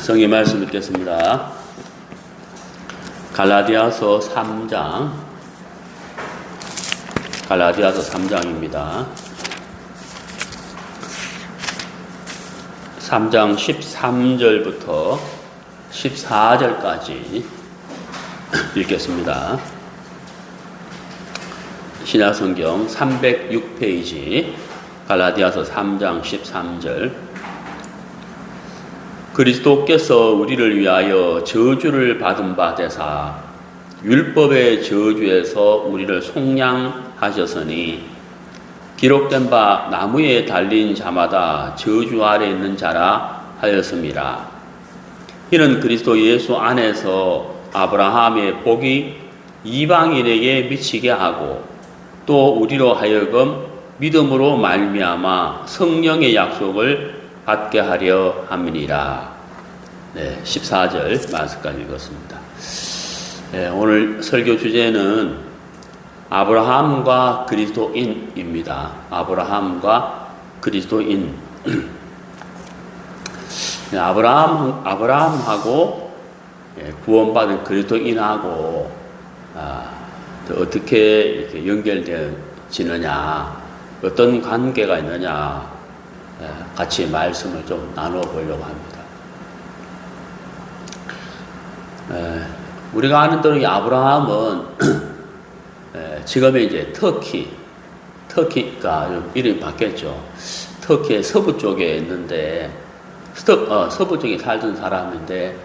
성의 말씀 읽겠습니다. 갈라디아서 3장입니다. 3장 13절부터 14절까지 읽겠습니다. 신약성경 306페이지 갈라디아서 3장 13절. 그리스도께서 우리를 위하여 저주를 받은 바 되사 율법의 저주에서 우리를 속량하셨으니 기록된 바 나무에 달린 자마다 저주 아래 있는 자라 하였습니다. 이는 그리스도 예수 안에서 아브라함의 복이 이방인에게 미치게 하고 또 우리로 하여금 믿음으로 말미암아 성령의 약속을 받게 하려 함이니라. 네, 14절 말씀까지 읽었습니다. 네, 오늘 설교 주제는 아브라함과 그리스도인입니다. 아브라함과 그리스도인. 네, 아브라함하고 구원받은 그리스도인하고 어떻게 이렇게 연결되어지느냐, 어떤 관계가 있느냐, 같이 말씀을 좀 나눠보려고 합니다. 우리가 아는 대로 이 아브라함은 지금의 이제 터키가 이름이 바뀌었죠. 터키의 서부 쪽에 있는데, 서부 쪽에 살던 사람인데,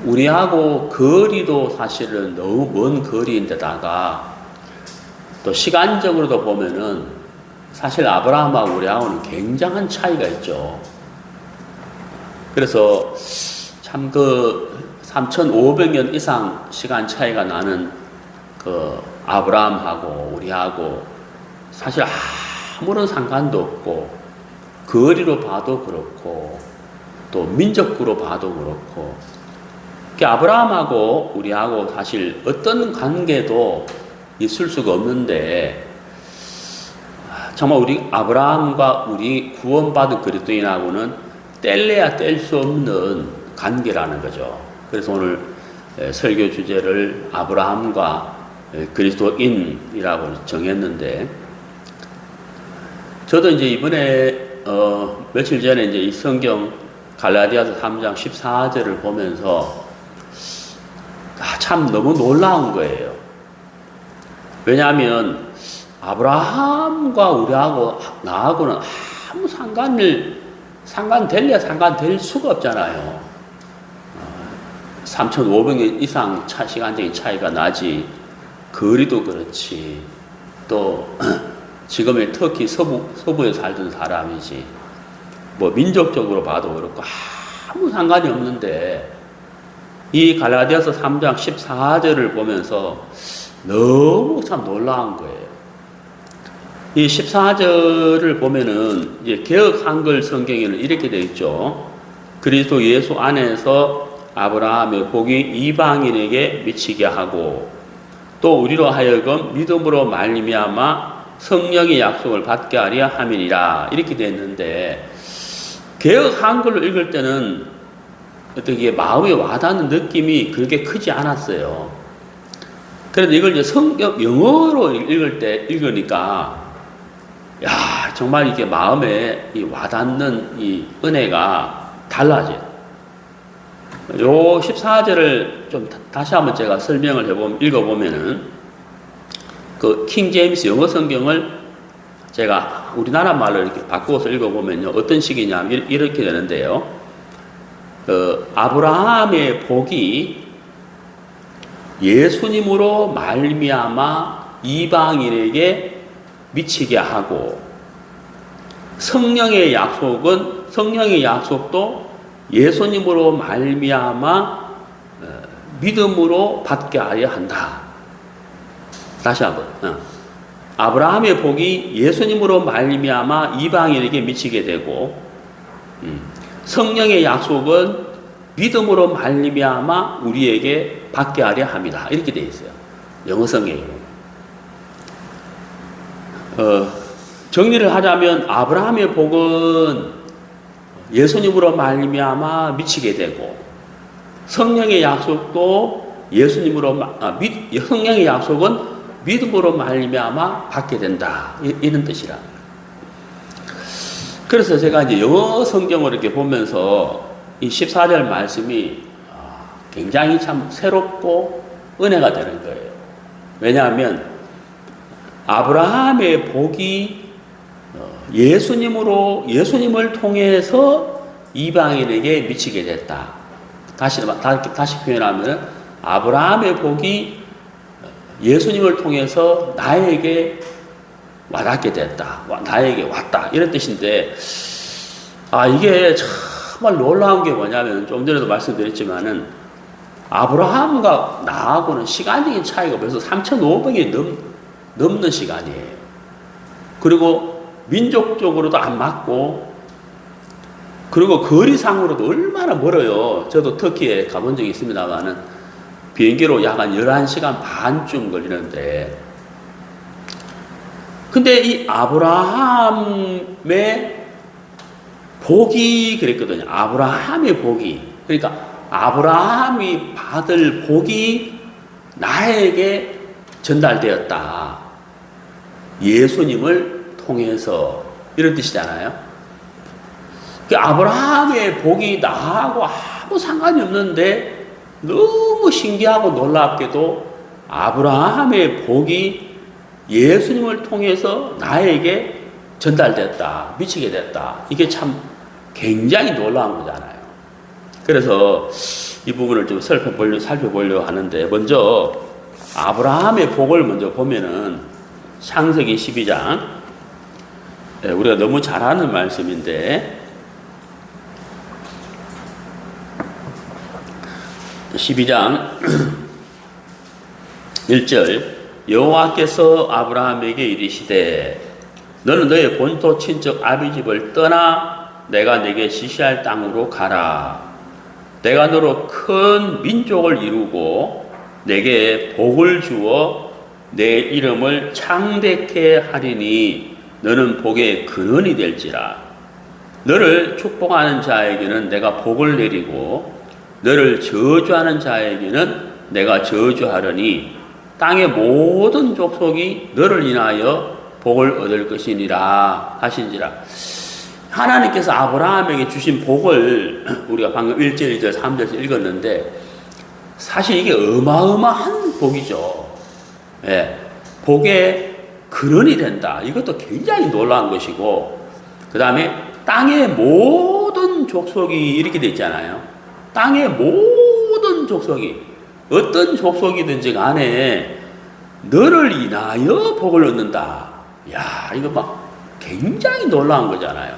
우리하고 거리도 사실은 너무 먼 거리인데다가 또 시간적으로도 보면은 사실 아브라함하고 우리하고는 굉장한 차이가 있죠. 그래서 참 3,500년 이상 시간 차이가 나는 그 아브라함하고 우리하고 사실 아무런 상관도 없고, 거리로 봐도 그렇고 또 민족으로 봐도 그렇고, 아브라함하고 우리하고 사실 어떤 관계도 있을 수가 없는데, 정말 우리 아브라함과 우리 구원받은 그리스도인하고는 뗄래야 뗄 수 없는 관계라는 거죠. 그래서 오늘 설교 주제를 아브라함과 그리스도인이라고 정했는데, 저도 이제 이번에 며칠 전에 이제 이 성경 갈라디아서 3장 14절을 보면서 참 너무 놀라운 거예요. 왜냐하면 아브라함과 우리하고 나하고는 아무 상관될 수가 없잖아요. 3,500년 이상 시간적인 차이가 나지, 거리도 그렇지, 또 지금의 터키 서부에 살던 사람이지, 뭐 민족적으로 봐도 그렇고 아무 상관이 없는데, 이 갈라디아서 3장 14절을 보면서 너무 참 놀라운 거예요. 이 14절을 보면은 이제 개역 한글 성경에는 이렇게 되어 있죠. 그리스도 예수 안에서 아브라함의 복이 이방인에게 미치게 하고 또 우리로 하여금 믿음으로 말미암아 성령의 약속을 받게 하려 함이니라, 이렇게 되어 있는데, 개역 한글로 읽을 때는 어떻게 마음에 와닿는 느낌이 그렇게 크지 않았어요. 그런데 이걸 이제 영어로 읽으니까 정말 이게 마음에 와닿는 이 은혜가 달라져요. 요 14절을 좀 다시 한번 제가 설명을 읽어보면은, 그 킹 제임스 영어 성경을 제가 우리나라 말로 이렇게 바꾸어서 읽어보면요, 어떤 식이냐면 이렇게 되는데요. 아브라함의 복이 예수님으로 말미암아 이방인에게 미치게 하고, 성령의 약속도 예수님으로 말미암아 믿음으로 받게 하려 한다. 다시 한번. 아브라함의 복이 예수님으로 말미암아 이방인에게 미치게 되고, 성령의 약속은 믿음으로 말미암아 우리에게 받게 하려 합니다. 이렇게 되어 있어요. 영어 성경으로. 정리를 하자면 아브라함의 복은 예수님으로 말미암아 미치게 되고 성령의 약속도 성령의 약속은 믿음으로 말미암아 받게 된다. 이런 뜻이라. 그래서 제가 이제 영어 성경을 이렇게 보면서 이 14절 말씀이 굉장히 참 새롭고 은혜가 되는 거예요. 왜냐하면 아브라함의 복이 예수님을 통해서 이방인에게 미치게 됐다. 다시 표현하면 아브라함의 복이 예수님을 통해서 나에게 와닿게 됐다. 나에게 왔다. 이런 뜻인데, 이게 정말 놀라운 게 뭐냐면, 좀 전에도 말씀드렸지만은, 아브라함과 나하고는 시간적인 차이가 벌써 3,500이 넘는 시간이에요. 그리고 민족적으로도 안 맞고, 그리고 거리상으로도 얼마나 멀어요. 저도 터키에 가본 적이 있습니다만은, 비행기로 약 한 11시간 반쯤 걸리는데, 근데 이 아브라함의 복이 그랬거든요. 아브라함의 복이. 그러니까 아브라함이 받을 복이 나에게 전달되었다. 예수님을 통해서. 이런 뜻이잖아요. 그 아브라함의 복이 나하고 아무 상관이 없는데 너무 신기하고 놀랍게도 아브라함의 복이 예수님을 통해서 나에게 전달됐다. 미치게 됐다. 이게 참 굉장히 놀라운 거잖아요. 그래서 이 부분을 좀 살펴보려고 하는데, 먼저 아브라함의 복을 먼저 보면은 창세기 12장, 우리가 너무 잘 아는 말씀인데 12장 1절, 여호와께서 아브라함에게 이르시되 너는 너의 본토 친척 아비 집을 떠나 내가 내게 지시할 땅으로 가라. 내가 너로 큰 민족을 이루고 내게 복을 주어 내 이름을 창대케 하리니 너는 복의 근원이 될지라. 너를 축복하는 자에게는 내가 복을 내리고 너를 저주하는 자에게는 내가 저주하려니 땅의 모든 족속이 너를 인하여 복을 얻을 것이니라 하신지라. 하나님께서 아브라함에게 주신 복을 우리가 방금 1절, 2절, 3절에서 읽었는데 사실 이게 어마어마한 복이죠. 예, 복의 근원이 된다. 이것도 굉장히 놀라운 것이고, 그 다음에 땅의 모든 족속이 이렇게 돼 있잖아요. 땅의 모든 족속이, 어떤 족속이든지 간에 너를 인하여 복을 얻는다. 야, 이거 막 굉장히 놀라운 거잖아요.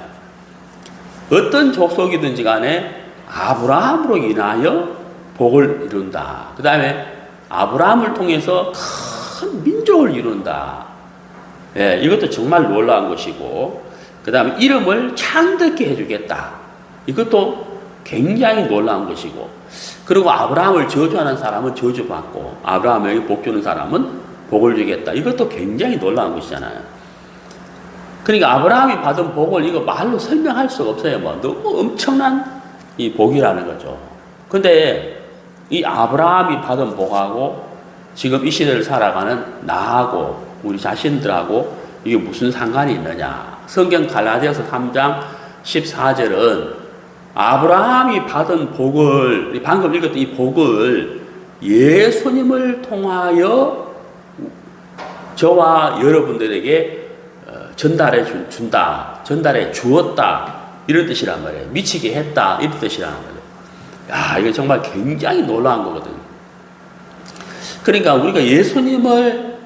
어떤 족속이든지 간에 아브라함으로 인하여 복을 이룬다. 그 다음에 아브라함을 통해서 큰 민족을 이룬다. 예, 이것도 정말 놀라운 것이고, 그 다음에 이름을 창대케 해주겠다. 이것도 굉장히 놀라운 것이고, 그리고 아브라함을 저주하는 사람은 저주받고 아브라함에게 복 주는 사람은 복을 주겠다. 이것도 굉장히 놀라운 것이잖아요. 그러니까 아브라함이 받은 복을 이거 말로 설명할 수가 없어요. 너무 엄청난 이 복이라는 거죠. 근데 이 아브라함이 받은 복하고 지금 이 시대를 살아가는 나하고 우리 자신들하고 이게 무슨 상관이 있느냐. 성경 갈라디아서 3장 14절은 아브라함이 받은 복을, 방금 읽었던 이 복을 예수님을 통하여 저와 여러분들에게 전달해 주었다. 이런 뜻이란 말이에요. 미치게 했다. 이런 뜻이라는 거예요. 야, 이거 정말 굉장히 놀라운 거거든요. 그러니까 우리가 예수님을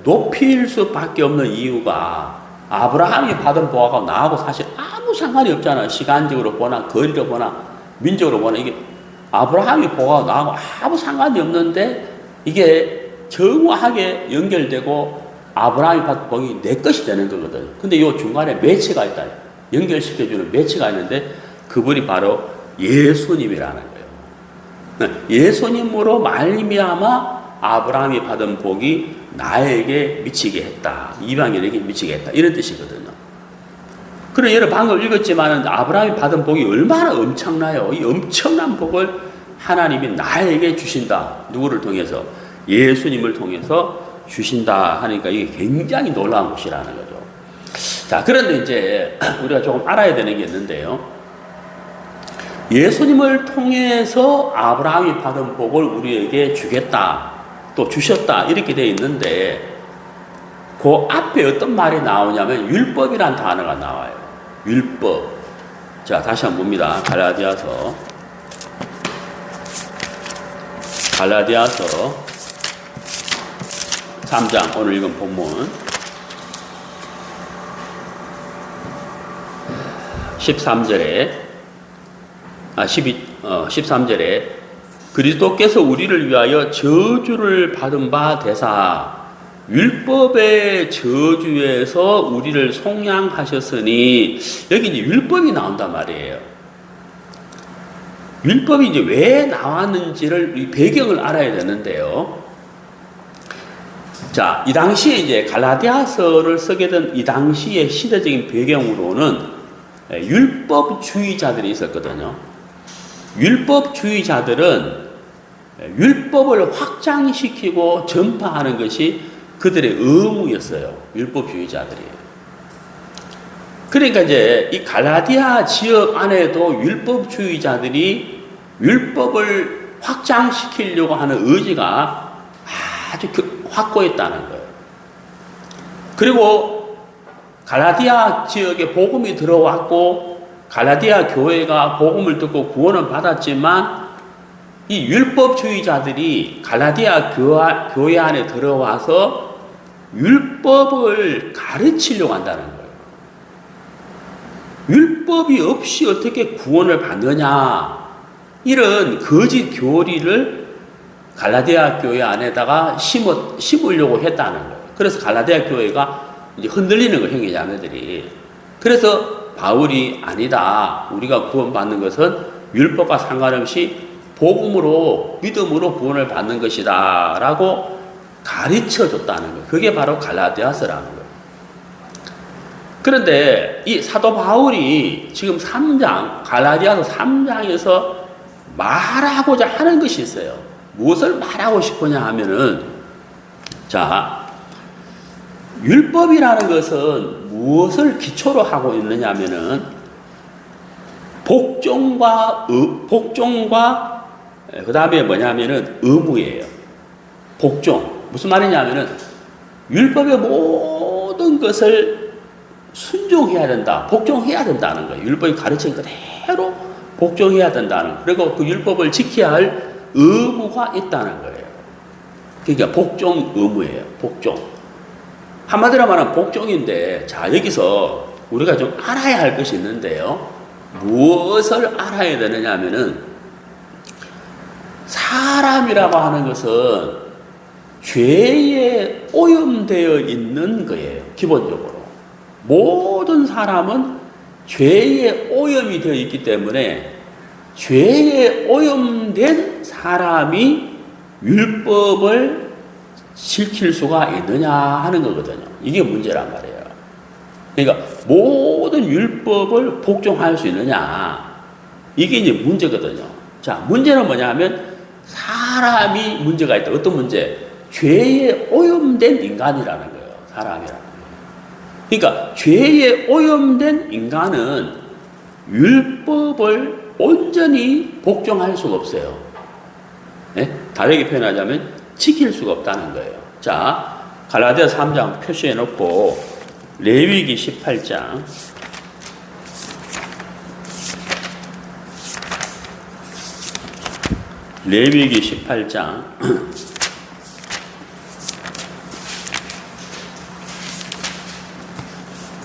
높일 수밖에 없는 이유가 아브라함이 받은 복하고 나하고 사실 아무 상관이 없잖아요. 시간적으로 보나 거리로 보나 민족으로 보나 이게 아브라함이 복하고 나하고 아무 상관이 없는데 이게 정확하게 연결되고 아브라함이 받은 복이 내 것이 되는 거거든요. 근데 이 중간에 매치가 있다. 연결시켜주는 매치가 있는데 그분이 바로 예수님이라는 거예요. 예수님으로 말미암아 아브라함이 받은 복이 나에게 미치게 했다. 이방인에게 미치게 했다. 이런 뜻이거든요. 그래, 여러 방금 읽었지만 아브라함이 받은 복이 얼마나 엄청나요. 이 엄청난 복을 하나님이 나에게 주신다. 누구를 통해서? 예수님을 통해서 주신다 하니까 이게 굉장히 놀라운 것이라는 거죠. 자, 그런데 이제 우리가 조금 알아야 되는 게 있는데요. 예수님을 통해서 아브라함이 받은 복을 우리에게 주겠다, 또 주셨다, 이렇게 되어 있는데, 그 앞에 어떤 말이 나오냐면 율법이란 단어가 나와요. 율법. 자, 다시 한번 봅니다. 갈라디아서 3장, 오늘 읽은 본문 13절에 그리스도께서 우리를 위하여 저주를 받은 바 되사 율법의 저주에서 우리를 속량하셨으니, 여기 이제 율법이 나온단 말이에요. 율법이 이제 왜 나왔는지를, 이 배경을 알아야 되는데요. 자, 이 당시에 이제 갈라디아서를 쓰게 된 이 당시의 시대적인 배경으로는 율법주의자들이 있었거든요. 율법주의자들은 율법을 확장시키고 전파하는 것이 그들의 의무였어요. 율법주의자들이. 그러니까 이제 이 갈라디아 지역 안에도 율법주의자들이 율법을 확장시키려고 하는 의지가 아주 확고했다는 거예요. 그리고 갈라디아 지역에 복음이 들어왔고 갈라디아 교회가 복음을 듣고 구원을 받았지만 이 율법주의자들이 갈라디아 교회 안에 들어와서 율법을 가르치려고 한다는 거예요. 율법이 없이 어떻게 구원을 받느냐, 이런 거짓 교리를 갈라디아 교회 안에다가 심으려고 했다는 거예요. 그래서 갈라디아 교회가 이제 흔들리는 거예요, 형제자매들이. 그래서 바울이 아니다, 우리가 구원받는 것은 율법과 상관없이 복음으로, 믿음으로 구원을 받는 것이다 라고 가르쳐 줬다는 거예요. 그게 바로 갈라디아서라는 거예요. 그런데 이 사도 바울이 지금 갈라디아서 3장에서 말하고자 하는 것이 있어요. 무엇을 말하고 싶으냐 하면은, 자, 율법이라는 것은 무엇을 기초로 하고 있느냐 하면은 복종과 그 다음에 뭐냐면은 의무예요. 복종. 무슨 말이냐면은 율법의 모든 것을 순종해야 된다, 복종해야 된다는 거예요. 율법이 가르친 그대로 복종해야 된다는 거예요. 그리고 그 율법을 지켜야 할 의무가 있다는 거예요. 그러니까 복종 의무예요. 복종. 한마디로 말하면 복종인데, 자, 여기서 우리가 좀 알아야 할 것이 있는데요. 무엇을 알아야 되느냐 하면은, 사람이라고 하는 것은 죄에 오염되어 있는 거예요. 기본적으로. 모든 사람은 죄에 오염이 되어 있기 때문에 죄에 오염된 사람이 율법을 지킬 수가 있느냐 하는 거거든요. 이게 문제란 말이에요. 그러니까 모든 율법을 복종할 수 있느냐, 이게 이제 문제거든요. 자, 문제는 뭐냐 하면 사람이 문제가 있다. 어떤 문제? 죄에 오염된 인간이라는 거예요. 사람이라는. 그러니까 죄에 오염된 인간은 율법을 온전히 복종할 수가 없어요. 네? 다르게 표현하자면 지킬 수가 없다는 거예요. 자, 갈라디아 3장 표시해 놓고 레위기 18장 레위기 18장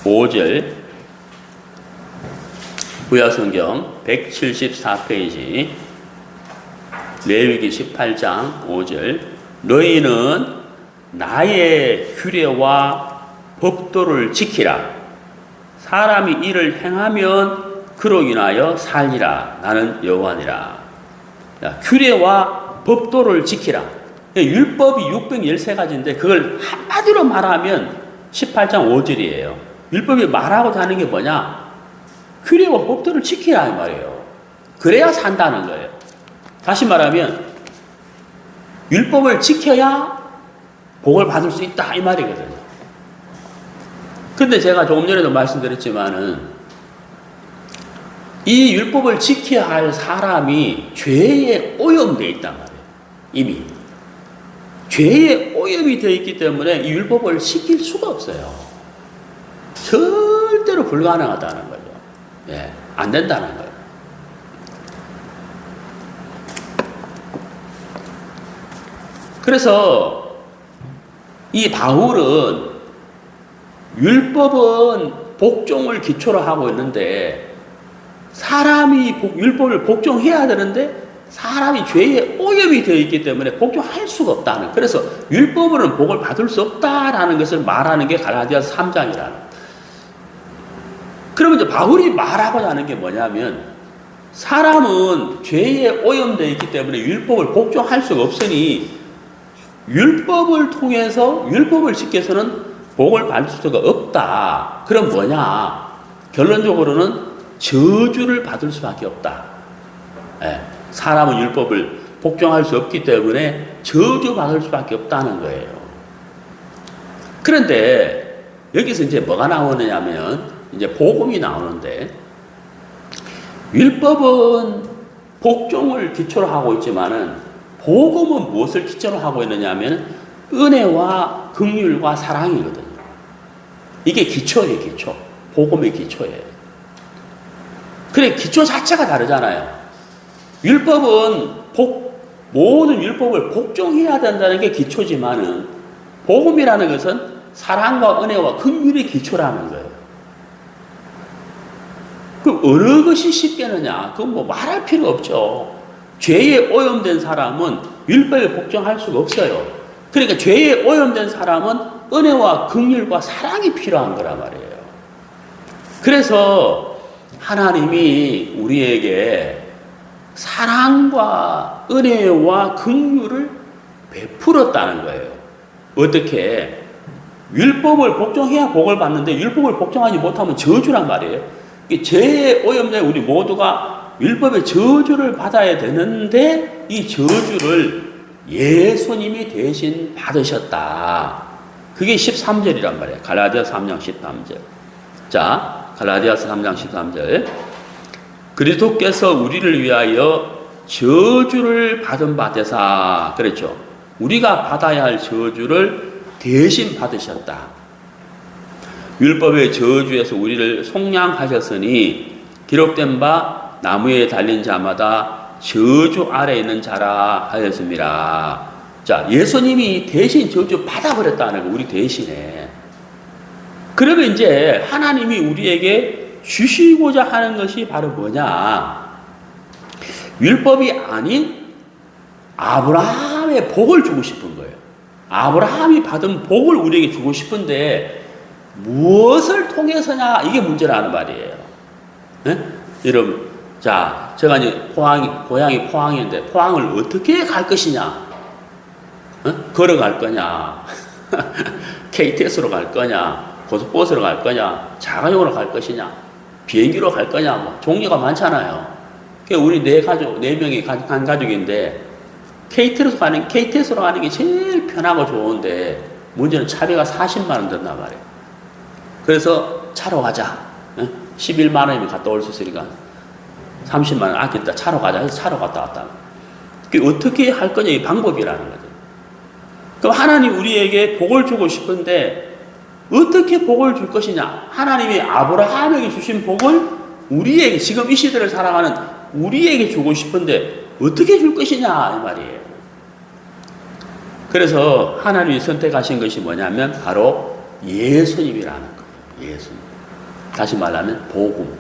5절, 구약성경 174페이지 레위기 18장 5절, 너희는 나의 규례와 법도를 지키라. 사람이 이를 행하면 그로 인하여 살리라. 나는 여호와니라. 규례와 법도를 지키라. 율법이 613가지인데 그걸 한마디로 말하면 18장 5절이에요. 율법이 말하고자 하는 게 뭐냐? 규례와 법도를 지켜야 할 말이에요. 그래야 산다는 거예요. 다시 말하면 율법을 지켜야 복을 받을 수 있다 이 말이거든요. 근데 제가 조금 전에도 말씀드렸지만은 이 율법을 지켜야 할 사람이 죄에 오염되어 있단 말이에요. 이미 죄에 오염이 되어 있기 때문에 이 율법을 지킬 수가 없어요. 절대로 불가능하다는 거죠. 예, 안 된다는 거예요. 그래서 이 바울은 율법은 복종을 기초로 하고 있는데 사람이 율법을 복종해야 되는데 사람이 죄에 오염이 되어 있기 때문에 복종할 수가 없다는, 그래서 율법으로는 복을 받을 수 없다라는 것을 말하는 게 갈라디아서 3장이라는. 그러면 이제 바울이 말하고자 하는 게 뭐냐면 사람은 죄에 오염되어 있기 때문에 율법을 복종할 수가 없으니 율법을 통해서 율법을 지켜서는 복을 받을 수가 없다. 그럼 뭐냐? 결론적으로는 저주를 받을 수밖에 없다. 예, 사람은 율법을 복종할 수 없기 때문에 저주받을 수밖에 없다는 거예요. 그런데 여기서 이제 뭐가 나오느냐면 이제 복음이 나오는데 율법은 복종을 기초로 하고 있지만은 복음은 무엇을 기초로 하고 있느냐면 은혜와 긍휼과 사랑이거든요. 이게 기초예요, 기초. 복음의 기초예요. 그래, 기초 자체가 다르잖아요. 율법은 모든 율법을 복종해야 된다는 게 기초지만은 복음이라는 것은 사랑과 은혜와 긍휼의 기초라는 거예요. 그럼 어느 것이 쉽겠느냐? 그건 뭐 말할 필요 없죠. 죄에 오염된 사람은 율법에 복종할 수가 없어요. 그러니까 죄에 오염된 사람은 은혜와 긍휼과 사랑이 필요한 거란 말이에요. 그래서 하나님이 우리에게 사랑과 은혜와 긍휼을 베풀었다는 거예요. 어떻게? 율법을 복종해야 복을 받는데 율법을 복종하지 못하면 저주란 말이에요. 죄에 오염된 우리 모두가 율법의 저주를 받아야 되는데 이 저주를 예수님이 대신 받으셨다. 그게 13절이란 말이에요. 갈라디아서 3장 13절. 자, 갈라디아서 3장 13절. 그리스도께서 우리를 위하여 저주를 받은 바 되사. 그렇죠. 우리가 받아야 할 저주를 대신 받으셨다. 율법의 저주에서 우리를 속량하셨으니 기록된 바 나무에 달린 자마다 저주 아래 있는 자라 하였습니다. 자, 예수님이 대신 저주 받아버렸다는 거, 우리 대신에. 그러면 이제 하나님이 우리에게 주시고자 하는 것이 바로 뭐냐? 율법이 아닌 아브라함의 복을 주고 싶은 거예요. 아브라함이 받은 복을 우리에게 주고 싶은데 무엇을 통해서냐? 이게 문제라는 말이에요. 네? 여러분, 자, 제가 이제 고향이 포항인데 포항을 어떻게 갈 것이냐? 걸어갈 거냐? KTX로 갈 거냐? 고속버스로 갈 거냐? 자가용으로 갈 것이냐? 비행기로 갈 거냐? 뭐 종류가 많잖아요. 우리 네 명이 한 가족인데 KTX로 가는 게 제일 편하고 좋은데 문제는 차비가 40만 원 든단 말이에요. 그래서 차로 가자. 11만 원이면 갔다 올 수 있으니까 30만 원 아꼈다. 차로 가자 해서 차로 갔다 왔다. 그게 어떻게 할 거냐 이 방법이라는 거죠. 그럼 하나님 우리에게 복을 주고 싶은데 어떻게 복을 줄 것이냐? 하나님이 아브라함에게 주신 복을 우리에게, 지금 이 시대를 살아가는 우리에게 주고 싶은데 어떻게 줄 것이냐 이 말이에요. 그래서 하나님이 선택하신 것이 뭐냐면 바로 예수님이라는 거예요. 예수님. 다시 말하면 복음.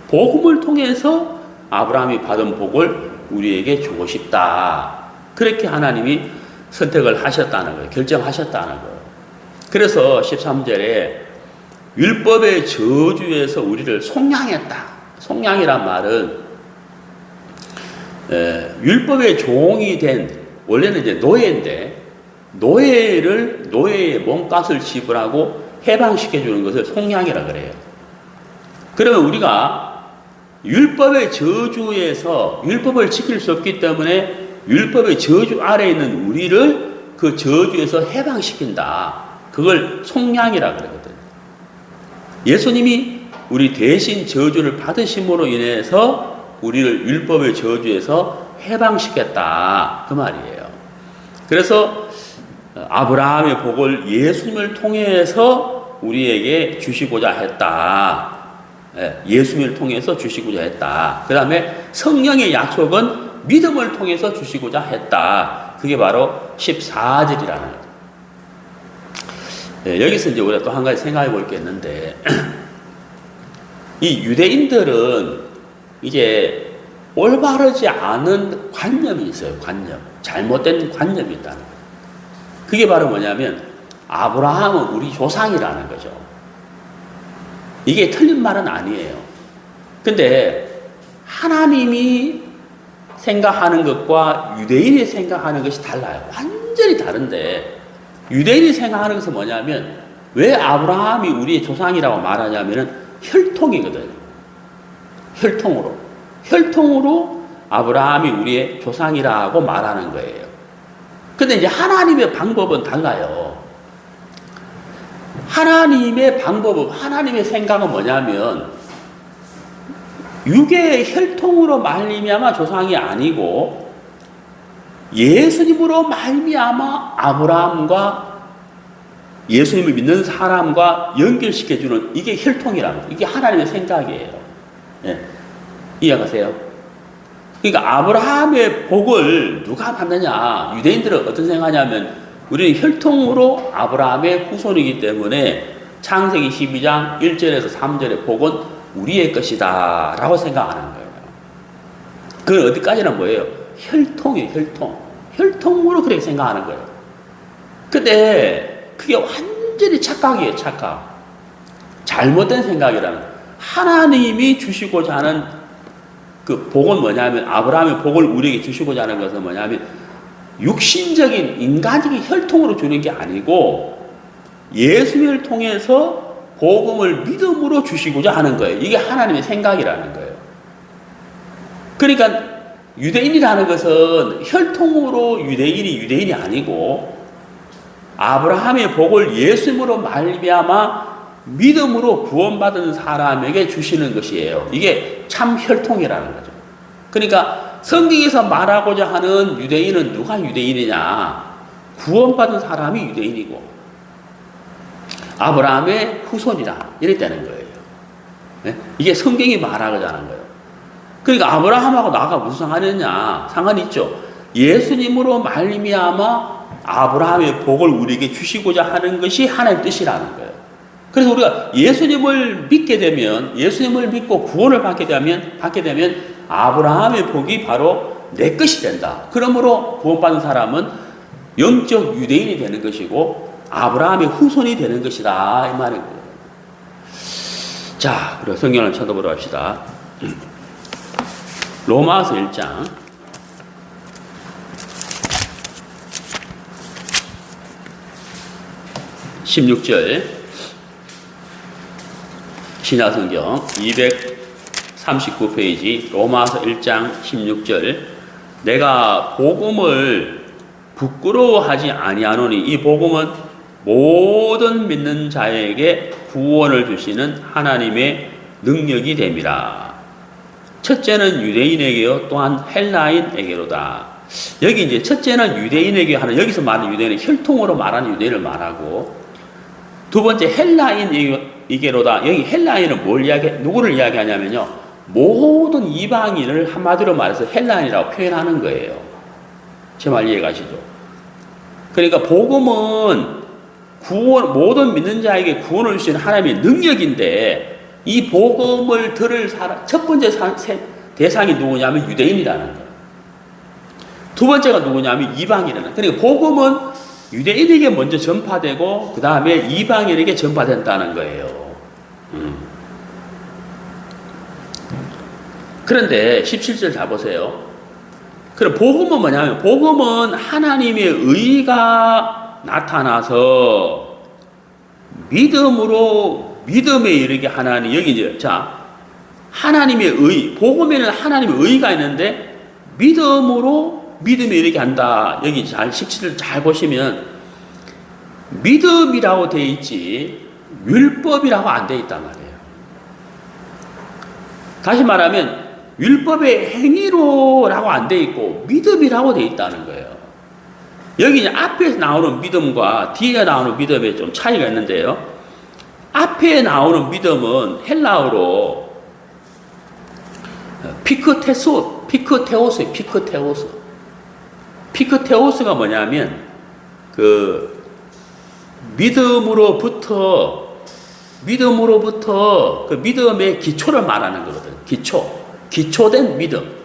복음을 통해서 아브라함이 받은 복을 우리에게 주고 싶다. 그렇게 하나님이 선택을 하셨다는 거예요. 결정하셨다는 거예요. 그래서 13절에 율법의 저주에서 우리를 속량했다. 속량이란 말은 율법의 종이 된, 원래는 이제 노예인데 노예의 몸값을 지불하고 해방시켜 주는 것을 속량이라 그래요. 그러면 우리가 율법의 저주에서 율법을 지킬 수 없기 때문에 율법의 저주 아래에 있는 우리를 그 저주에서 해방시킨다. 그걸 속량이라 그러거든요. 예수님이 우리 대신 저주를 받으심으로 인해서 우리를 율법의 저주에서 해방시켰다. 그 말이에요. 그래서 아브라함의 복을 예수님을 통해서 우리에게 주시고자 했다. 예수님을 통해서 주시고자 했다. 그 다음에 성령의 약속은 믿음을 통해서 주시고자 했다. 그게 바로 14절이라는 거죠. 여기서 이제 우리가 또 한 가지 생각해 볼 게 있는데, 이 유대인들은 이제 올바르지 않은 관념이 있어요. 관념. 잘못된 관념이 있다는 거예요. 그게 바로 뭐냐면, 아브라함은 우리 조상이라는 거죠. 이게 틀린 말은 아니에요. 근데 하나님이 생각하는 것과 유대인이 생각하는 것이 달라요. 완전히 다른데, 유대인이 생각하는 것은 뭐냐면, 왜 아브라함이 우리의 조상이라고 말하냐면은 혈통이거든요. 혈통으로 아브라함이 우리의 조상이라고 말하는 거예요. 근데 이제 하나님의 방법은 달라요. 하나님의 방법은, 하나님의 생각은 뭐냐면, 육의 혈통으로 말미암아 조상이 아니고 예수님으로 말미암아 아브라함과 예수님을 믿는 사람과 연결시켜주는, 이게 혈통이라는 거예요. 이게 하나님의 생각이에요. 예. 이해가세요? 그러니까 아브라함의 복을 누가 받느냐? 유대인들은 어떤 생각하냐면, 우리는 혈통으로 아브라함의 후손이기 때문에 창세기 12장 1절에서 3절의 복은 우리의 것이다 라고 생각하는 거예요. 그건 어디까지나 뭐예요? 혈통이에요. 혈통으로 그렇게 생각하는 거예요. 근데 그게 완전히 착각이에요. 착각. 잘못된 생각이라는 거예요. 하나님이 주시고자 하는 그 복은 뭐냐면, 아브라함의 복을 우리에게 주시고자 하는 것은 뭐냐면, 육신적인 인간적인 혈통으로 주는 게 아니고 예수님을 통해서 복음을 믿음으로 주시고자 하는 거예요. 이게 하나님의 생각이라는 거예요. 그러니까 유대인이라는 것은 혈통으로 유대인이 아니고 아브라함의 복을 예수님으로 말미암아 믿음으로 구원받은 사람에게 주시는 것이에요. 이게 참 혈통이라는 거죠. 그러니까 성경에서 말하고자 하는 유대인은 누가 유대인이냐? 구원받은 사람이 유대인이고 아브라함의 후손이다. 이랬다는 거예요. 네? 이게 성경이 말하고자 하는 거예요. 그러니까 아브라함하고 나가 무슨 상관이냐? 상관이 있죠. 예수님으로 말미암아 아브라함의 복을 우리에게 주시고자 하는 것이 하나님의 뜻이라는 거예요. 그래서 우리가 예수님을 믿게 되면, 예수님을 믿고 구원을 받게 되면 아브라함의 복이 바로 내 것이 된다. 그러므로 구원받은 사람은 영적 유대인이 되는 것이고 아브라함의 후손이 되는 것이다. 이 말인 거예요. 자, 그리고 성경을 찾아보러 합시다. 로마서 1장 16절 신약성경 239페이지 로마서 1장 16절 내가 복음을 부끄러워하지 아니하노니 이 복음은 모든 믿는 자에게 구원을 주시는 하나님의 능력이 됨이라. 첫째는 유대인에게요 또한 헬라인에게로다. 여기 이제 첫째는 유대인에게 하는, 여기서 말하는 유대인은 혈통으로 말하는 유대인을 말하고, 두 번째 헬라인에게로다. 여기 헬라인은 누구를 이야기하냐면요, 모든 이방인을 한마디로 말해서 헬라인이라고 표현하는 거예요. 제 말 이해가시죠? 그러니까 복음은 모든 믿는 자에게 구원을 주시는 하나님의 능력인데, 이 복음을 들을 첫 번째 대상이 누구냐면 유대인이라는 거예요. 두 번째가 누구냐면 이방인이라는 거예요. 그러니까 복음은 유대인에게 먼저 전파되고 그 다음에 이방인에게 전파된다는 거예요. 그런데 17절 다 보세요. 그럼 복음은 뭐냐면, 복음은 하나님의 의가 나타나서 믿음에 이르게 하나니, 여기 이제, 자, 하나님의 의, 복음에는 하나님의 의가 있는데 믿음으로 믿음에 이르게 한다. 여기 잘 17절 잘 보시면 믿음이라고 돼 있지 율법이라고 안 돼 있단 말이에요. 다시 말하면 율법의 행위로라고 안 돼 있고 믿음이라고 돼 있다는 거예요. 여기 이제 앞에서 나오는 믿음과 뒤에 나오는 믿음에 좀 차이가 있는데요. 앞에 나오는 믿음은 헬라어로 피크테오스예요. 피크테오스가 뭐냐면 그 믿음으로부터 그 믿음의 기초를 말하는 거거든요. 기초된 믿음.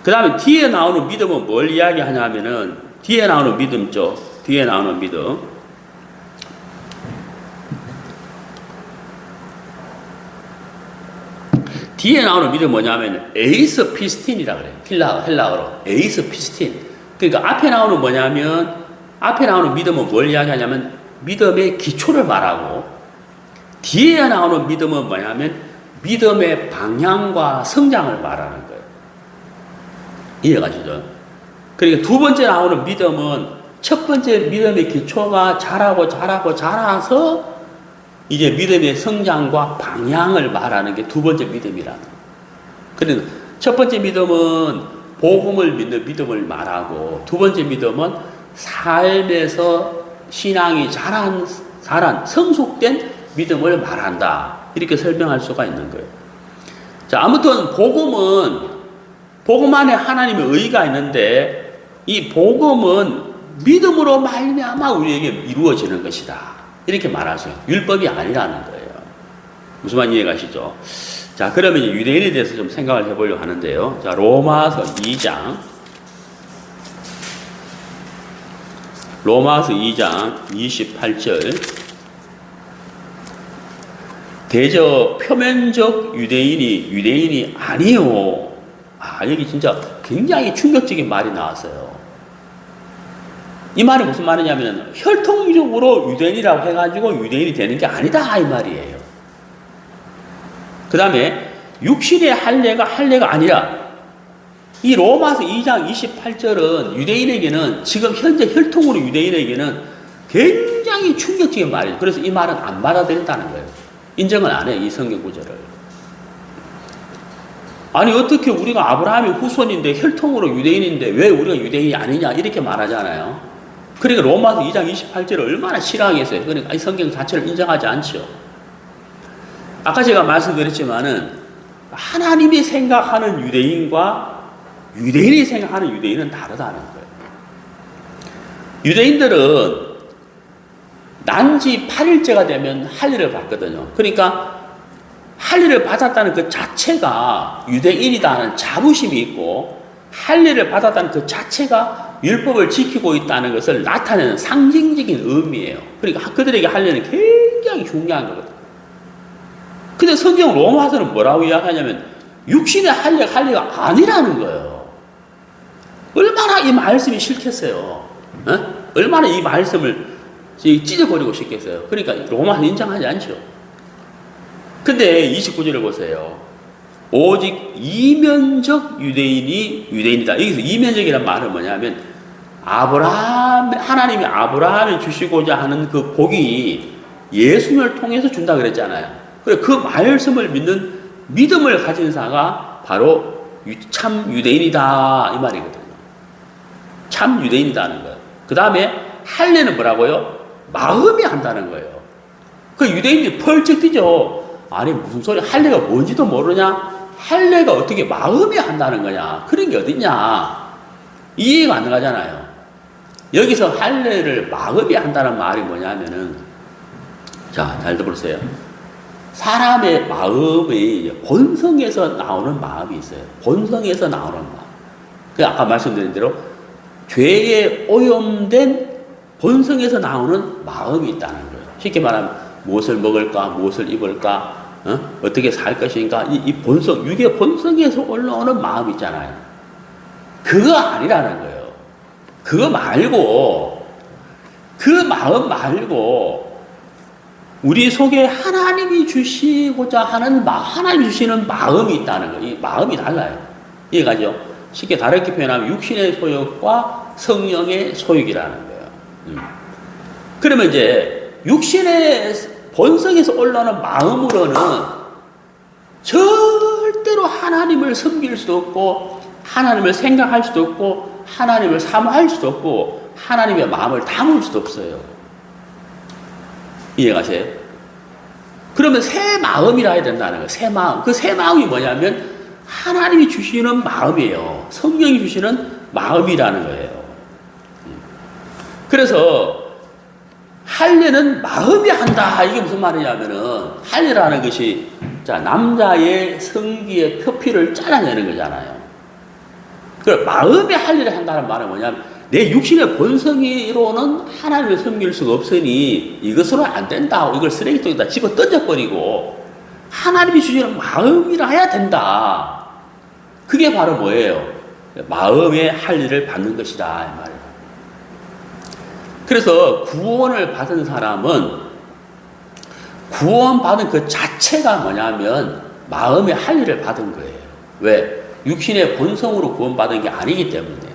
그 다음에 뒤에 나오는 믿음은 뭘 이야기하냐면은 뒤에 나오는 믿음죠. 뒤에 나오는 믿음. 뒤에 나오는 믿음은 뭐냐면 에이스 피스틴이라고 그래요. 헬라어로 에이스 피스틴. 그러니까 앞에 나오는 뭐냐면 앞에 나오는 믿음은 뭘 이야기하냐면 믿음의 기초를 말하고 뒤에 나오는 믿음은 뭐냐면 믿음의 방향과 성장을 말하는 거예요. 이해가시죠? 그러니까 두 번째 나오는 믿음은 첫 번째 믿음의 기초가 자라서 이제 믿음의 성장과 방향을 말하는 게 두 번째 믿음이라는 거예요. 그래서 첫 번째 믿음은 복음을 믿는 믿음을 말하고 두 번째 믿음은 삶에서 신앙이 자란 성숙된 믿음을 말한다. 이렇게 설명할 수가 있는 거예요. 자, 아무튼 복음 안에 하나님의 의가 있는데 이 복음은 믿음으로 말미암아 우리에게 이루어지는 것이다. 이렇게 말할 수 있어요. 율법이 아니라는 거예요. 무슨 말 이해 가시죠? 자, 그러면 이제 유대인에 대해서 좀 생각을 해보려고 하는데요. 자, 로마서 2장 28절. 대저 표면적 유대인이 아니요. 여기 진짜 굉장히 충격적인 말이 나왔어요. 이 말이 무슨 말이냐면 혈통적으로 유대인이라고 해가지고 유대인이 되는 게 아니다 이 말이에요. 그 다음에 육신의 할례가 아니라 이 로마서 2장 28절은 유대인에게는 지금 현재 혈통으로 유대인에게는 굉장히 충격적인 말이에요. 그래서 이 말은 안 받아들인다는 거예요. 인정을 안 해요. 이 성경 구절을. 아니 어떻게 우리가 아브라함의 후손인데 혈통으로 유대인인데 왜 우리가 유대인이 아니냐 이렇게 말하잖아요. 그러니까 로마서 2장 28절을 얼마나 싫어하겠어요. 그러니까 이 성경 자체를 인정하지 않죠. 아까 제가 말씀드렸지만은 하나님이 생각하는 유대인과 유대인이 생각하는 유대인은 다르다는 거예요. 유대인들은 난지 8일째가 되면 할례를 받거든요. 그러니까 할례를 받았다는 그 자체가 유대인이다는 자부심이 있고 할례를 받았다는 그 자체가 율법을 지키고 있다는 것을 나타내는 상징적인 의미예요. 그러니까 그들에게 할례는 굉장히 중요한 거거든요. 근데 성경 로마서는 뭐라고 이야기하냐면 육신의 할례가 아니라는 거예요. 얼마나 이 말씀이 싫겠어요. 얼마나 이 말씀을 찢어버리고 싶겠어요. 그러니까 로마서 인정하지 않죠. 근데 29절을 보세요. 오직 이면적 유대인이 유대인이다. 여기서 이면적이라는 말은 뭐냐면 하나님이 아브라함이 주시고자 하는 그 복이 예수님을 통해서 준다 그랬잖아요. 그 말씀을 믿는 믿음을 가진 자가 바로 참 유대인이다 이 말이거든요. 참 유대인이다는 거예요. 그 다음에 할례는 뭐라고요? 마음이 한다는 거예요. 그 유대인들이 펄쩍 뛰죠. 아니 무슨 소리 할례가 뭔지도 모르냐? 할례가 어떻게 마음이 한다는 거냐? 그런 게 어딨냐? 이해가 안 가잖아요. 여기서 할례를 마음이 한다는 말이 뭐냐면은 자, 잘 들어보세요. 사람의 마음이 본성에서 나오는 마음이 있어요. 본성에서 나오는 마음. 그 아까 말씀드린 대로 죄에 오염된 본성에서 나오는 마음이 있다는 거예요. 쉽게 말하면 무엇을 먹을까, 무엇을 입을까, 어떻게 살 것인가, 이 본성, 육의 본성에서 올라오는 마음 있잖아요. 그거 아니라는 거예요. 그 마음 말고 우리 속에 하나님이 주시고자 하는 하나님이 주시는 마음이 있다는 거예요. 이 마음이 달라요. 이해가죠? 쉽게 다르게 표현하면 육신의 소욕과 성령의 소욕이라는 거예요. 그러면 이제 육신의 본성에서 올라오는 마음으로는 절대로 하나님을 섬길 수도 없고 하나님을 생각할 수도 없고 하나님을 사모할 수도 없고 하나님의 마음을 담을 수도 없어요. 이해가세요? 그러면 새 마음이라 해야 된다는 거예요. 새 마음. 그 새 마음이 뭐냐면 하나님이 주시는 마음이에요. 성령이 주시는 마음이라는 거예요. 그래서 할례는 마음이 한다. 이게 무슨 말이냐면은 할례라는 것이 자 남자의 성기의 표피를 잘라내는 거잖아요. 그 마음의 할례를 한다는 말은 뭐냐면 내 육신의 본성으로는 하나님을 섬길 수가 없으니 이것으로 안 된다. 이걸 쓰레기통에다 집어 던져버리고 하나님이 주시는 마음이라 해야 된다. 그게 바로 뭐예요? 마음의 할례를 받는 것이다. 이 말이에요. 그래서 구원을 받은 사람은 구원받은 그 자체가 뭐냐면 마음의 할례를 받은 거예요. 왜? 육신의 본성으로 구원받은 게 아니기 때문에.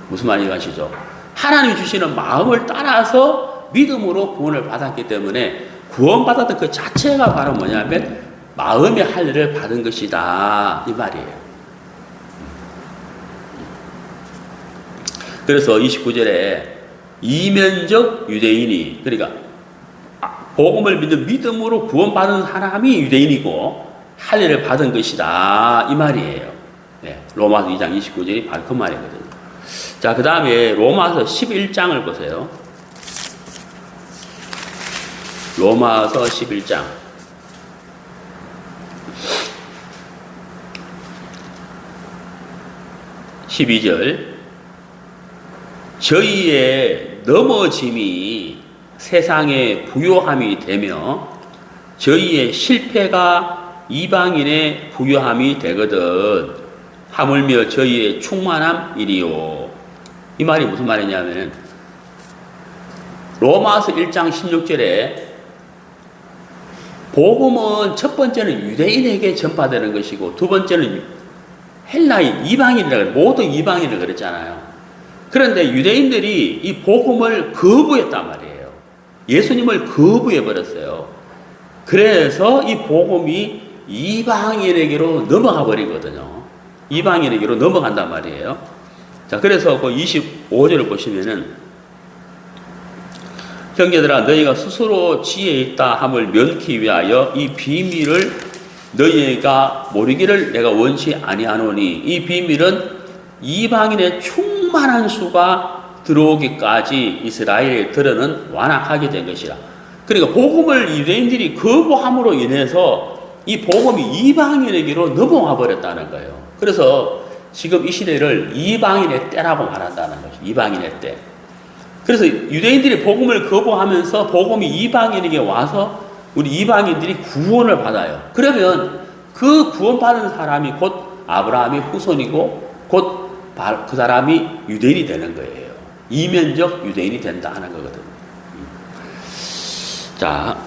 무슨 말인지 아시죠? 하나님이 주시는 마음을 따라서 믿음으로 구원을 받았기 때문에 구원받았던 그 자체가 바로 뭐냐면 마음의 할례를 받은 것이다. 이 말이에요. 그래서 29절에 이면적 유대인이 그러니까 복음을 믿는 믿음으로 구원받은 사람이 유대인이고 할례를 받은 것이다. 이 말이에요. 네, 로마서 2장 29절이 바로 그 말이거든요. 자, 그 다음에 로마서 11장을 보세요. 로마서 11장. 12절. 저희의 넘어짐이 세상의 부요함이 되며 저희의 실패가 이방인의 부요함이 되거든 하물며 저희의 충만함이리요. 이 말이 무슨 말이냐면 로마서 1장 16절에 복음은 첫 번째는 유대인에게 전파되는 것이고 두 번째는 헬라인 이방인이라고 모두 이방인을 그랬잖아요. 그런데 유대인들이 이 복음을 거부했단 말이에요. 예수님을 거부해버렸어요. 그래서 이 복음이 이방인에게로 넘어가 버리거든요. 이방인에게로 넘어간단 말이에요. 자, 그래서 그 25절을 보시면은 형제들아 너희가 스스로 지혜 있다 함을 면키 위하여 이 비밀을 너희가 모르기를 내가 원치 아니하노니 이 비밀은 이방인의 충만한 수가 들어오기까지 이스라엘의 들어는 완악하게 된 것이라. 그러니까 복음을 유대인들이 거부함으로 인해서 이 복음이 이방인에게로 넘어와 버렸다는 거예요. 그래서 지금 이 시대를 이방인의 때라고 말한다는 거죠. 이방인의 때. 그래서 유대인들이 복음을 거부하면서 복음이 이방인에게 와서 우리 이방인들이 구원을 받아요. 그러면 그 구원받은 사람이 곧 아브라함의 후손이고 곧 그 사람이 유대인이 되는 거예요. 이면적 유대인이 된다 하는 거거든요. 자,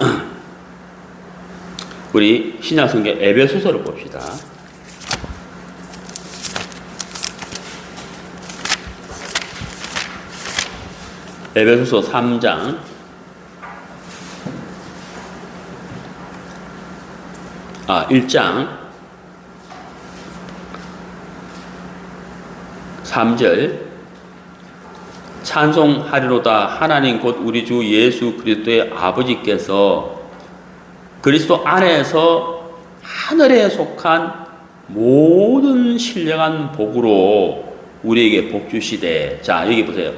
우리 신약성경 에베소서를 봅시다. 에베소서 3장 1장 3절 찬송하리로다 하나님 곧 우리 주 예수 그리스도의 아버지께서 그리스도 안에서 하늘에 속한 모든 신령한 복으로 우리에게 복 주시되. 자, 여기 보세요.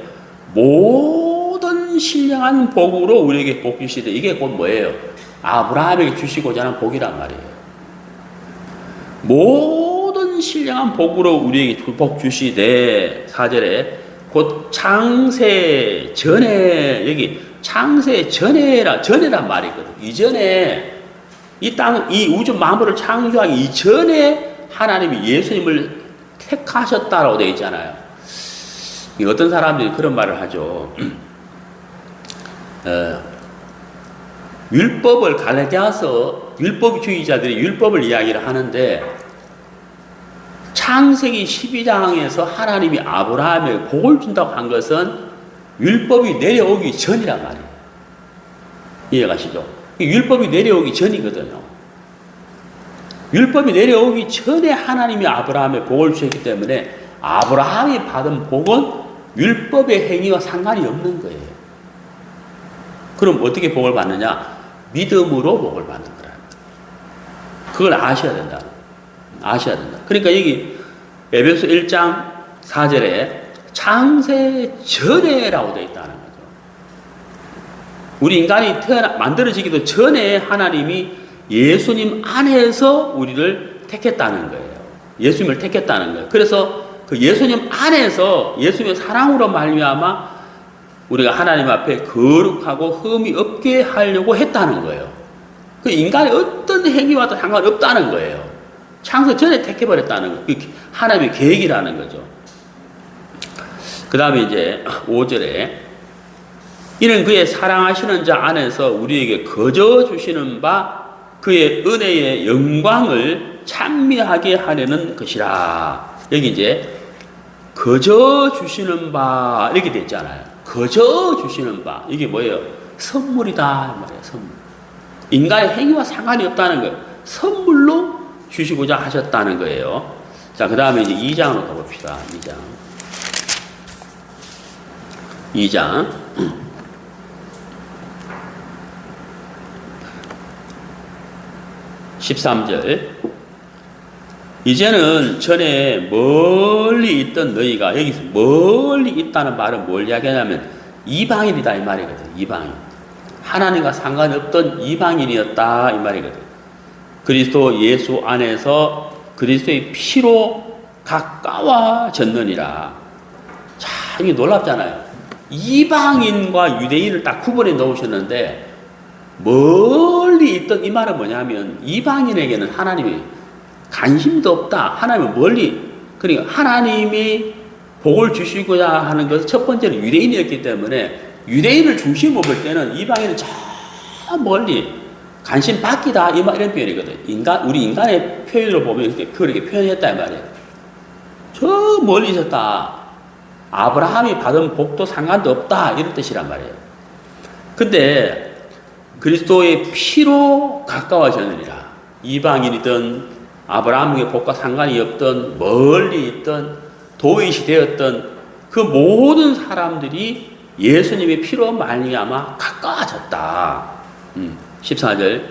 모든 신령한 복으로 우리에게 복 주시되. 이게 곧 뭐예요? 아브라함에게 주시고자 하는 복이란 말이에요. 모든 신령한 복으로 우리에게 복 주시되. 4절에 곧 창세 전에, 여기 창세 전에란 말이거든. 이전에 이 땅, 이 우주 만물을 창조하기 이전에 하나님이 예수님을 택하셨다라고 되어 있잖아요. 어떤 사람들이 그런 말을 하죠. 율법을 갈라디아서 율법주의자들이 율법을 이야기를 하는데 창세기 12장에서 하나님이 아브라함에게 복을 준다고 한 것은 율법이 내려오기 전이란 말이에요. 이해가시죠? 율법이 내려오기 전이거든요. 율법이 내려오기 전에 하나님이 아브라함에 복을 주셨기 때문에 아브라함이 받은 복은 율법의 행위와 상관이 없는 거예요. 그럼 어떻게 복을 받느냐? 믿음으로 복을 받는 거라. 그걸 아셔야 된다. 아셔야 된다. 그러니까 여기 에베소 1장 4절에 창세 전에라고 되어 있다는 거죠. 우리 인간이 만들어지기도 전에 하나님이 예수님 안에서 우리를 택했다는 거예요. 예수님을 택했다는 거예요. 그래서 그 예수님 안에서 예수님의 사랑으로 말미암아 우리가 하나님 앞에 거룩하고 흠이 없게 하려고 했다는 거예요. 그 인간의 어떤 행위와도 상관없다는 거예요. 창세 전에 택해버렸다는 거예요. 그 하나님의 계획이라는 거죠. 그 다음에 이제 5절에 이는 그의 사랑하시는 자 안에서 우리에게 거저 주시는 바 그의 은혜의 영광을 찬미하게 하려는 것이라. 여기 이제 거저 주시는 바 이렇게 돼 있잖아요. 거저 주시는 바 이게 뭐예요? 선물이다 말이에요. 선물. 인간의 행위와 상관이 없다는 거예요. 선물로 주시고자 하셨다는 거예요. 자, 그 다음에 이제 2장으로 가봅시다. 2장 13절 이제는 전에 멀리 있던 너희가 여기서 멀리 있다는 말은 뭘 이야기하냐면 이방인이다 이 말이거든. 이방인. 하나님과 상관없던 이방인이었다 이 말이거든. 그리스도 예수 안에서 그리스도의 피로 가까워졌느니라. 자, 이게 놀랍잖아요. 이방인과 유대인을 딱 구분해 놓으셨는데 멀리 있던 이 말은 뭐냐면 이방인에게는 하나님이 관심도 없다. 하나님은 멀리, 그러니까 하나님이 복을 주시고자 하는 것은 첫 번째는 유대인이었기 때문에 유대인을 중심으로 볼 때는 이방인은 저 멀리 관심 받기다 이런 표현이거든. 우리 인간의 표현으로 보면 그렇게 표현했다 이 말이에요. 저 멀리 있었다. 아브라함이 받은 복도 상관도 없다 이런 뜻이란 말이에요. 근데 그리스도의 피로 가까워졌느니라. 이방인이든 아브라함의 복과 상관이 없던 멀리 있던 도윗이 되었던 그 모든 사람들이 예수님의 피로 말미암아 가까워졌다. 14절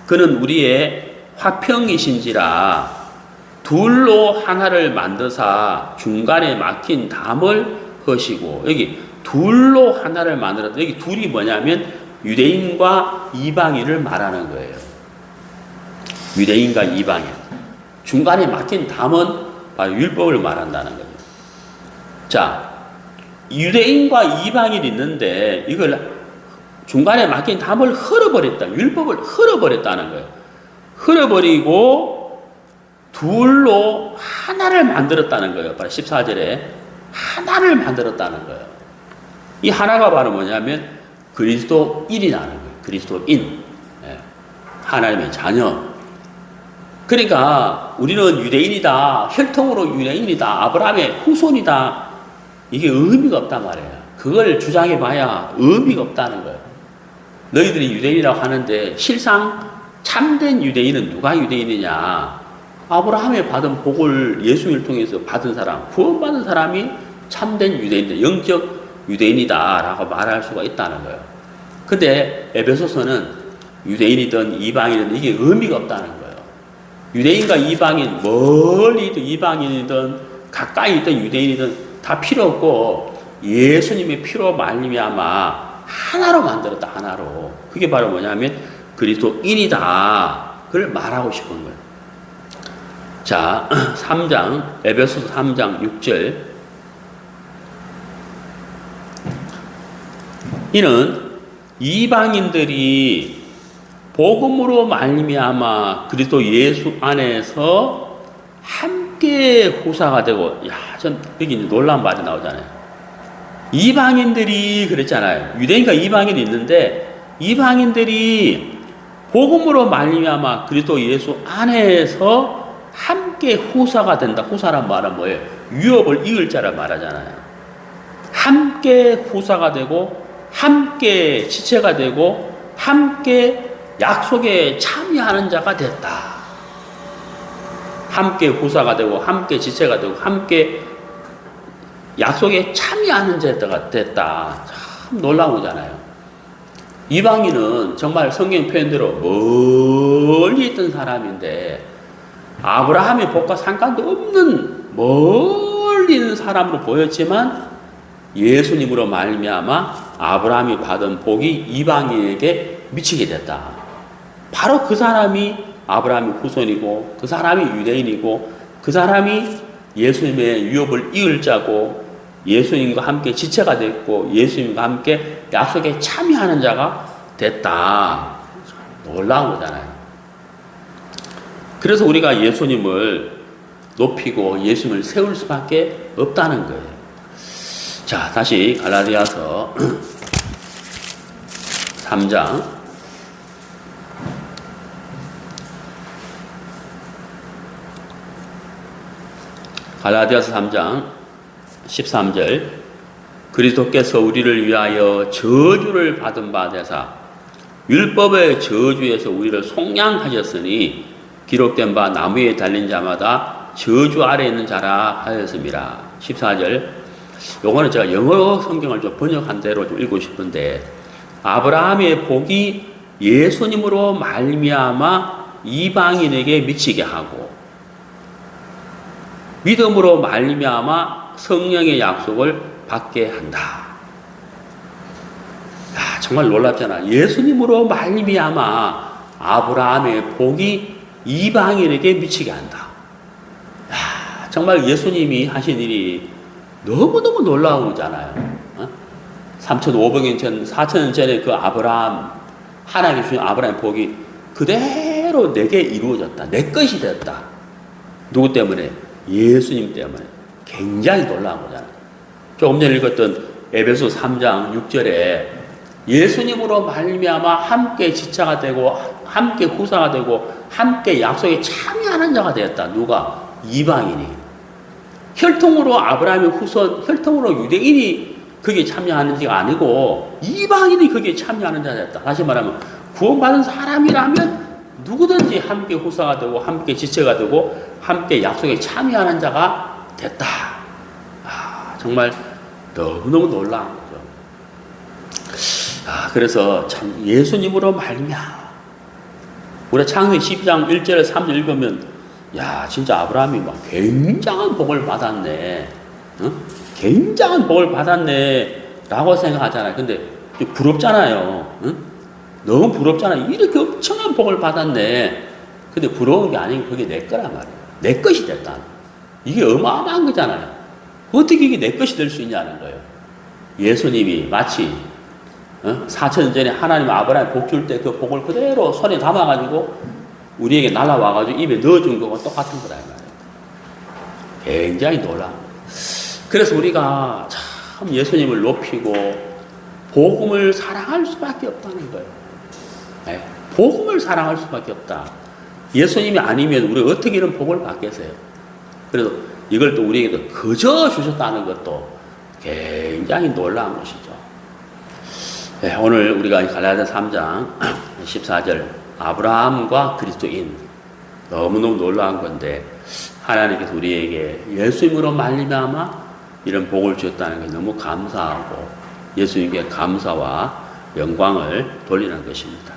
그는 우리의 화평이신지라 둘로 하나를 만드사 중간에 막힌 담을 허시고 여기 둘로 하나를 만들었다. 여기 둘이 뭐냐면 유대인과 이방인을 말하는 거예요. 유대인과 이방인. 중간에 막힌 담은 바로 율법을 말한다는 거죠. 자, 유대인과 이방인이 있는데 이걸 중간에 막힌 담을 흘어버렸다. 율법을 흘어버렸다는 거예요. 흘어버리고 둘로 하나를 만들었다는 거예요. 바로 14절에 하나를 만들었다는 거예요. 이 하나가 바로 뭐냐면 그리스도인이라는 거예요. 그리스도인. 하나님의 자녀. 그러니까 우리는 유대인이다. 혈통으로 유대인이다. 아브라함의 후손이다. 이게 의미가 없단 말이에요. 그걸 주장해봐야 의미가 없다는 거예요. 너희들이 유대인이라고 하는데 실상 참된 유대인은 누가 유대인이냐? 아브라함의 받은 복을 예수님을 통해서 받은 사람, 구원받은 사람이 참된 유대인들, 영적 유대인이다라고 말할 수가 있다는 거예요. 근데 에베소서는 유대인이든 이방인이든 이게 의미가 없다는 거예요. 유대인과 이방인, 멀리 있던 이방인이든 가까이 있던 유대인이든 다 필요 없고 예수님의 피로 말미암아 하나로 만들었다. 하나로. 그게 바로 뭐냐면 그리스도인이다. 그걸 말하고 싶은 거예요. 자, 3장 에베소서 3장 6절 이는 이방인들이 복음으로 말미암아 그리스도 예수 안에서 함께 후사가 되고, 전 여기 놀라운 말이 나오잖아요. 이방인들이 그랬잖아요. 유대인과 이방인이 있는데 이방인들이 복음으로 말미암아 그리스도 예수 안에서 함께 후사가 된다. 후사란 말은 뭐예요? 유업을 이을 자라 말하잖아요. 함께 후사가 되고 함께 지체가 되고 함께 약속에 참여하는 자가 됐다. 함께 후사가 되고 함께 지체가 되고 함께 약속에 참여하는 자가 됐다. 참 놀라운 거잖아요. 이방인은 정말 성경 표현대로 멀리 있던 사람인데 아브라함의 복과 상관도 없는 멀리 있는 사람으로 보였지만 예수님으로 말미암아 아브라함이 받은 복이 이방인에게 미치게 됐다. 바로 그 사람이 아브라함의 후손이고 그 사람이 유대인이고 그 사람이 예수님의 유업을 이을 자고 예수님과 함께 지체가 됐고 예수님과 함께 약속에 참여하는 자가 됐다. 놀라운 거잖아요. 그래서 우리가 예수님을 높이고 예수님을 세울 수밖에 없다는 거예요. 자, 다시 갈라디아서 3장 갈라디아서 3장 13절 그리스도께서 우리를 위하여 저주를 받은 바 되사 율법의 저주에서 우리를 속량하셨으니 기록된 바 나무에 달린 자마다 저주 아래 있는 자라 하였습니다. 14절 요거는 제가 영어 성경을 좀 번역한 대로 좀 읽고 싶은데 아브라함의 복이 예수님으로 말미암아 이방인에게 미치게 하고 믿음으로 말미암아 성령의 약속을 받게 한다. 야, 정말 놀랍잖아. 예수님으로 말미암아 아브라함의 복이 이방인에게 미치게 한다. 야, 정말 예수님이 하신 일이 너무너무 놀라운 거잖아요. 3,500년 전, 4,000년 전에 그 아브라함, 하나님이 주신 아브라함의 복이 그대로 내게 이루어졌다. 내 것이 됐다. 누구 때문에? 예수님 때문에. 굉장히 놀라운 거잖아요. 조금 전에 읽었던 에베소 3장 6절에 예수님으로 말미암아 함께 지체가 되고 함께 후사가 되고 함께 약속에 참여하는 자가 되었다. 누가? 이방인이. 혈통으로 아브라함의 후손, 혈통으로 유대인이 거기에 참여하는 자가 아니고 이방인이 거기에 참여하는 자가 되었다. 다시 말하면 구원받은 사람이라면 누구든지 함께 후사가 되고 함께 지체가 되고 함께 약속에 참여하는 자가 됐다. 아, 정말 너무너무 놀라운 거죠. 아, 그래서 참 예수님으로 말미암아 우리 창세기 12장 1절에 3절 읽으면 야, 진짜 아브라함이 막 굉장한 복을 받았네. 어? 굉장한 복을 받았네. 라고 생각하잖아요. 근데 부럽잖아요. 어? 너무 부럽잖아요. 이렇게 엄청난 복을 받았네. 근데 부러운 게 아니고 그게 내 거란 말이에요. 내 것이 됐다. 이게 어마어마한 거잖아요. 어떻게 이게 내 것이 될 수 있냐는 거예요. 예수님이 마치 4,000년 전에 하나님 아브라함 복 줄 때 그 복을 그대로 손에 담아가지고 우리에게 날아와가지고 입에 넣어준 거와 똑같은 거다. 굉장히 놀라운 거예요. 그래서 우리가 참 예수님을 높이고 복음을 사랑할 수밖에 없다는 거예요. 네, 복음을 사랑할 수밖에 없다. 예수님이 아니면 우리가 어떻게 이런 복을 받겠어요? 그래서 이걸 또 우리에게 거저 주셨다는 것도 굉장히 놀라운 것이죠. 네, 오늘 우리가 갈라디아 3장 14절 아브라함과 그리스도인 너무너무 놀라운 건데 하나님께서 우리에게 예수님으로 말미암아 이런 복을 주셨다는 게 너무 감사하고 예수님께 감사와 영광을 돌리는 것입니다.